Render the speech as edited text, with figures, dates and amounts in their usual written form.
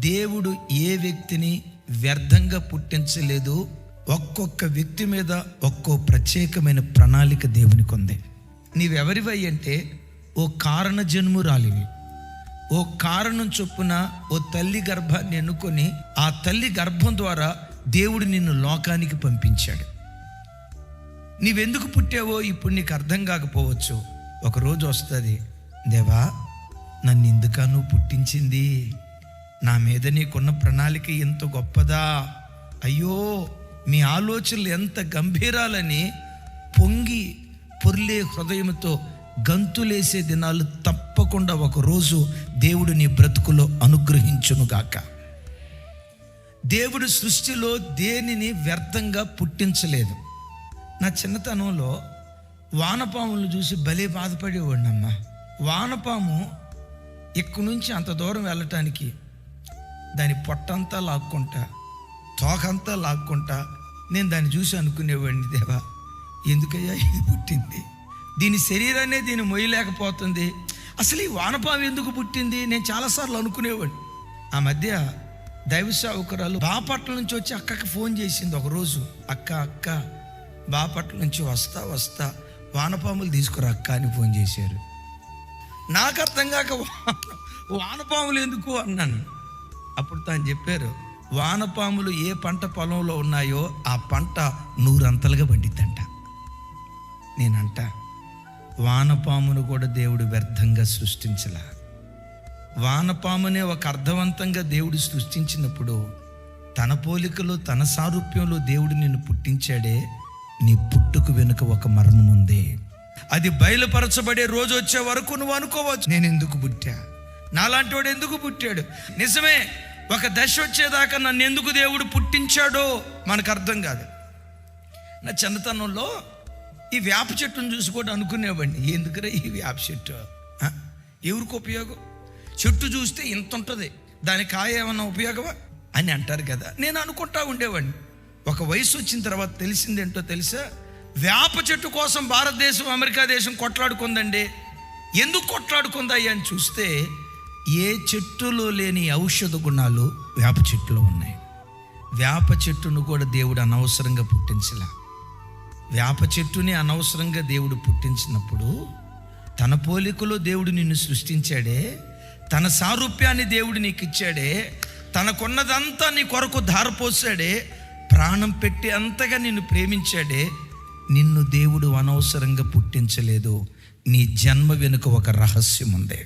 దేవుడు ఏ వ్యక్తిని వ్యర్థంగా పుట్టించలేదు. ఒక్కొక్క వ్యక్తి మీద ఒక్కో ప్రత్యేకమైన ప్రణాళిక దేవునికి ఉంది. నీవెవరివై అంటే ఓ కారణ జన్మురాలివి. ఓ కారణం చొప్పున ఓ తల్లి గర్భాన్ని ఎన్నుకొని ఆ తల్లి గర్భం ద్వారా దేవుడు నిన్ను లోకానికి పంపించాడు. నీవెందుకు పుట్టావో ఇప్పుడు నీకు అర్థం కాకపోవచ్చు. ఒకరోజు వస్తుంది, దేవా నన్ను ఎందుకా నువ్వు పుట్టించింది, నా మీద నీకున్న ప్రణాళిక ఎంత గొప్పదా, అయ్యో మీ ఆలోచనలు ఎంత గంభీరాలని పొంగి పొర్లే హృదయంతో గంతులేసే దినాలు తప్పకుండా ఒకరోజు దేవుడు నీ బ్రతుకులో అనుగ్రహించునుగాక. దేవుడు సృష్టిలో దేనిని వ్యర్థంగా పుట్టించలేదు. నా చిన్నతనంలో వానపాములను చూసి భలే బాధపడేవాడినమ్మా. వానపాము ఇక్కడి నుంచి అంత దూరం వెళ్ళటానికి దాని పొట్టంతా లాక్కుంటా, తోకంతా లాక్కుంటా నేను దాన్ని చూసి అనుకునేవాడిని, దేవా ఎందుకయ్యా ఇది పుట్టింది, దీని శరీరాన్నే దీన్ని మొయ్యలేకపోతుంది, అసలు ఈ వానపాము ఎందుకు పుట్టింది నేను చాలాసార్లు అనుకునేవాడిని. ఆ మధ్య దైవ సేవకురాలు బాపట్ల నుంచి వచ్చి అక్కకి ఫోన్ చేసింది ఒకరోజు, అక్క బాపట్ల నుంచి వస్తా వానపాములు తీసుకురా అక్క అని ఫోన్ చేశారు. నాకు అర్థం కాక వానపాములు ఎందుకు అన్నాను. అప్పుడు తాను చెప్పారు, వానపాములు ఏ పంట పొలంలో ఉన్నాయో ఆ పంట 100 అంతలుగా పండిద్దంట. నేనంట వానపామును కూడా దేవుడు వ్యర్థంగా సృష్టించలా. వానపామునే ఒక అర్థవంతంగా దేవుడు సృష్టించినప్పుడు తన పోలికలో తన సారూప్యంలో దేవుడు నిన్ను పుట్టించాడే. నీ పుట్టుకు వెనుక ఒక మర్మం ఉంది. అది బయలుపరచబడే రోజు వచ్చే వరకు నువ్వు అనుకోవచ్చు, నేను ఎందుకు పుట్టా, నాలాంటి వాడు ఎందుకు పుట్టాడు. నిజమే, ఒక దశ వచ్చేదాకా నన్ను ఎందుకు దేవుడు పుట్టించాడో మనకు అర్థం కాదు. నా చిన్నతనంలో ఈ వేప చెట్టును చూసి కూడా అనుకునేవాడిని, ఎందుకురా ఈ వేప చెట్టు, ఎవరికి ఉపయోగం, చెట్టు చూస్తే ఇంత ఉంటుంది, దాని కాయ ఏమన్నా ఉపయోగమా అని అంటారు కదా. నేను అనుకుంటా ఉండేవాడిని. ఒక వయసు వచ్చిన తర్వాత తెలిసిందేంటో తెలుసా, వేప చెట్టు కోసం భారతదేశం అమెరికా దేశం కొట్లాడుకుందండి. ఎందుకు కొట్లాడుకుందాయి అని చూస్తే ఏ చెట్టులో లేని ఔషధ గుణాలు వేప చెట్టులో ఉన్నాయి. వేప చెట్టును కూడా దేవుడు అనవసరంగా పుట్టించలే. వేప చెట్టుని అనవసరంగా దేవుడు పుట్టించినప్పుడు తన పోలికలో దేవుడు నిన్ను సృష్టించాడే, తన సారూప్యాన్ని దేవుడు నీకు ఇచ్చాడే, తనకున్నదంతా నీ కొరకు ధారపోసాడే, ప్రాణం పెట్టి అంతగా నిన్ను ప్రేమించాడే. నిన్ను దేవుడు అనవసరంగా పుట్టించలేదు. నీ జన్మ వెనుక ఒక రహస్యం ఉంది.